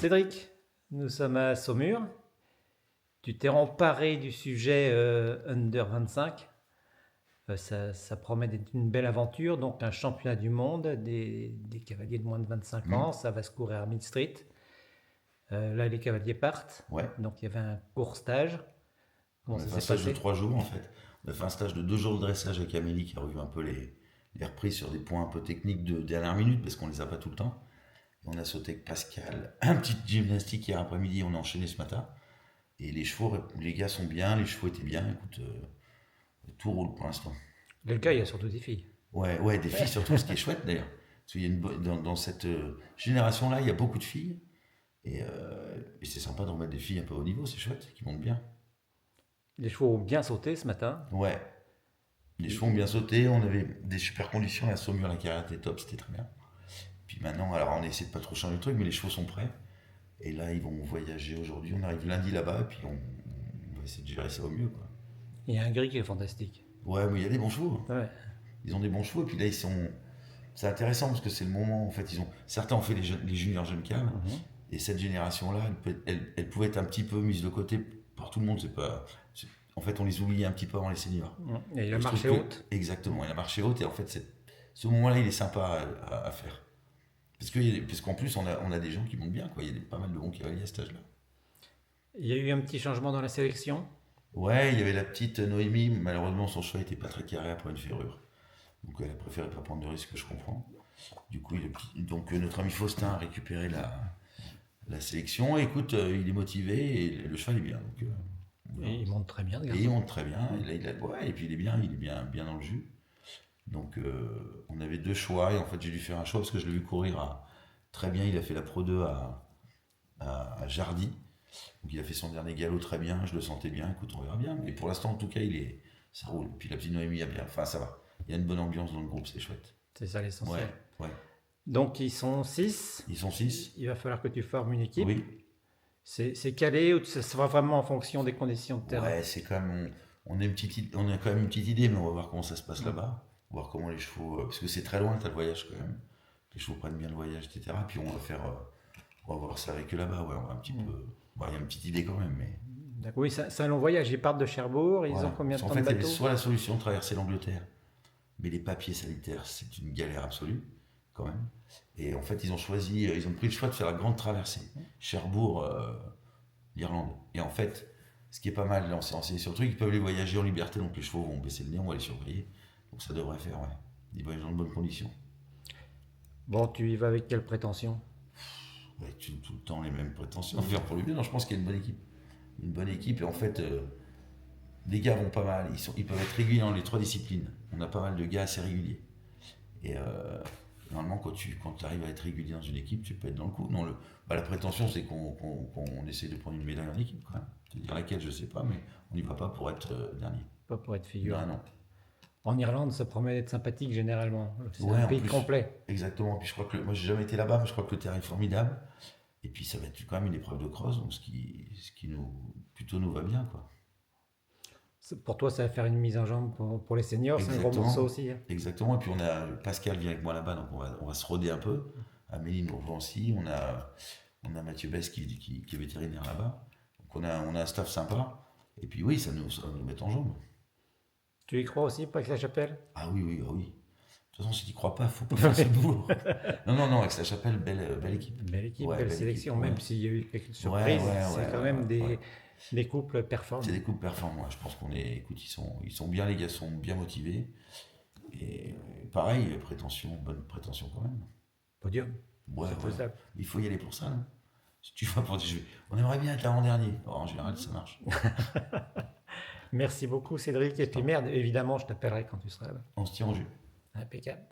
Cédric, nous sommes à Saumur. Tu t'es emparé du sujet Under 25. Ça promet d'être une belle aventure. Donc, un championnat du monde des cavaliers de moins de 25 ans. Ça va se courir à Mid Street. Là, les cavaliers partent. Ouais. Donc, il y avait un court stage. On Comment a ça fait un s'est stage passé? de 3 jours en fait. On a fait un stage de 2 jours de dressage avec Amélie qui a revu un peu les reprises sur des points un peu techniques de dernière minute parce qu'on les a pas tout le temps. Et on a sauté avec Pascal. Un petit gymnastique hier après-midi, on a enchaîné ce matin. Et les chevaux, les gars sont bien, les chevaux étaient bien. Écoute, tout roule pour l'instant. Le gars, il y a surtout des filles. Ouais, des filles surtout, ce qui est chouette d'ailleurs. Parce qu'il y a dans cette génération-là, il y a beaucoup de filles. Et c'est sympa de remettre des filles un peu au niveau, c'est chouette, qui montent bien. Les chevaux ont bien sauté ce matin. Ouais. Les chevaux ont bien sauté, on avait des super conditions, la Saumur, la carrière était top, c'était très bien. Puis maintenant, alors on essaie de pas trop changer le truc, mais les chevaux sont prêts. Et là, ils vont voyager aujourd'hui, on arrive lundi là-bas, et puis on va essayer de gérer ça au mieux, quoi. Il y a un gris qui est fantastique. Ouais, mais il y a des bons chevaux. Ouais. Ils ont des bons chevaux, et puis là, c'est intéressant parce que c'est le moment, en fait, certains ont fait les juniors jeunes caves, et cette génération-là, elle pouvait être un petit peu mise de côté par tout le monde, en fait, on les oubliait un petit peu avant les seniors. Et il a Je marché trouve que- haute. Exactement, il a marché haute, et en fait, ce moment-là, il est sympa à faire. Parce qu'en plus, on a des gens qui montent bien, quoi. Il y a pas mal de bons cavaliers à cet âge-là. Il y a eu un petit changement dans la sélection. Ouais, il y avait la petite Noémie, malheureusement, son cheval n'était pas très carré après une ferrure. Donc elle a préféré pas prendre de risque, je comprends. Du coup, notre ami Faustin a récupéré la sélection. Et écoute, il est motivé et le cheval est bien. Donc, voilà. Et il monte très bien, le Et garçon. il monte très bien. Et là, et puis il est bien dans le jus. Donc on avait 2 choix et en fait j'ai dû faire un choix parce que je l'ai vu courir très bien. Il a fait la Pro 2 à Jardy. Donc il a fait son dernier galop très bien. Je le sentais bien. Écoute, on verra bien. Mais pour l'instant, en tout cas, ça roule. Puis la petite Noémie a bien. Enfin, ça va. Il y a une bonne ambiance dans le groupe, c'est chouette. C'est ça l'essentiel. Ouais. Donc ils sont 6. Ils sont 6. Il va falloir que tu formes une équipe. Oui. C'est calé ou ça sera vraiment en fonction des conditions de terrain? Ouais, c'est quand même. On a quand même une petite idée, mais on va voir comment ça se passe là-bas. On va voir comment les chevaux. Parce que c'est très loin, t'as le voyage quand même. Les chevaux prennent bien le voyage, etc. Puis on va voir ça avec eux là-bas. Ouais, on va un petit peu. Bon, il y a une petite idée quand même, mais. D'accord. Oui, c'est un long voyage. Ils partent de Cherbourg. Ils Voilà. ont combien de En temps fait, de il y avait bateau? soit la solution de traverser l'Angleterre, mais les papiers sanitaires, c'est une galère absolue, quand même. Et en fait, ils ont pris le choix de faire la grande traversée. Cherbourg, l'Irlande. Et en fait, ce qui est pas mal, là, on s'est renseigné sur le truc, ils peuvent les voyager en liberté, donc les chevaux vont baisser le nez, on va les surveiller. Donc ça devrait faire, ouais. Ils voyagent dans de bonnes conditions. Bon, tu y vas avec quelle prétention? Ouais, tout le temps les mêmes prétentions. Faire pour lui bien, non, je pense qu'il y a une bonne équipe. Une bonne équipe, et en fait, les gars vont pas mal. Ils peuvent être réguliers dans les 3 disciplines. On a pas mal de gars assez réguliers. Et normalement, quand tu arrives à être régulier dans une équipe, tu peux être dans le coup. Non, la prétention, c'est qu'on essaie de prendre une médaille en équipe, quand même. C'est-à-dire laquelle, je sais pas, mais on n'y va pas pour être dernier. Pas pour être figurant. Non. En Irlande, ça promet d'être sympathique généralement. C'est Ouais, un en pays plus. complet. Exactement. Puis je crois que moi, j'ai jamais été là-bas, mais je crois que le terrain est formidable. Et puis ça va être quand même une épreuve de cross, donc ce qui plutôt nous va bien, quoi. Pour toi, ça va faire une mise en jambe pour les seniors. C'est un gros Exactement. morceau aussi. Exactement. Et puis Pascal vient avec moi là-bas, donc on va se roder un peu. Amélie nous rejoint aussi. On a Mathieu Bess qui est vétérinaire là-bas. Donc on a un staff sympa. Et puis oui, ça va nous mettre en jambe. Tu y crois aussi, pas avec la chapelle? Ah oui. De toute façon, si tu n'y crois pas, faut pas faire ce boulot. Non, avec la chapelle, belle équipe. Belle équipe, Ouais, belle belle sélection, équipe, même ouais. s'il y a eu quelques surprises. C'est quand même des couples performants. C'est des couples performants. Je pense écoute, ils sont bien, les gars sont bien motivés. Et pareil, bonne prétention quand même. Podium. Ouais, C'est faisable. Il faut y aller pour ça. Hein. Si tu vas pour on aimerait bien être l'avant-dernier. En général, ça marche. Merci beaucoup, Cédric. Et puis merde, évidemment, je t'appellerai quand tu seras là. On se tient au jus. Impeccable.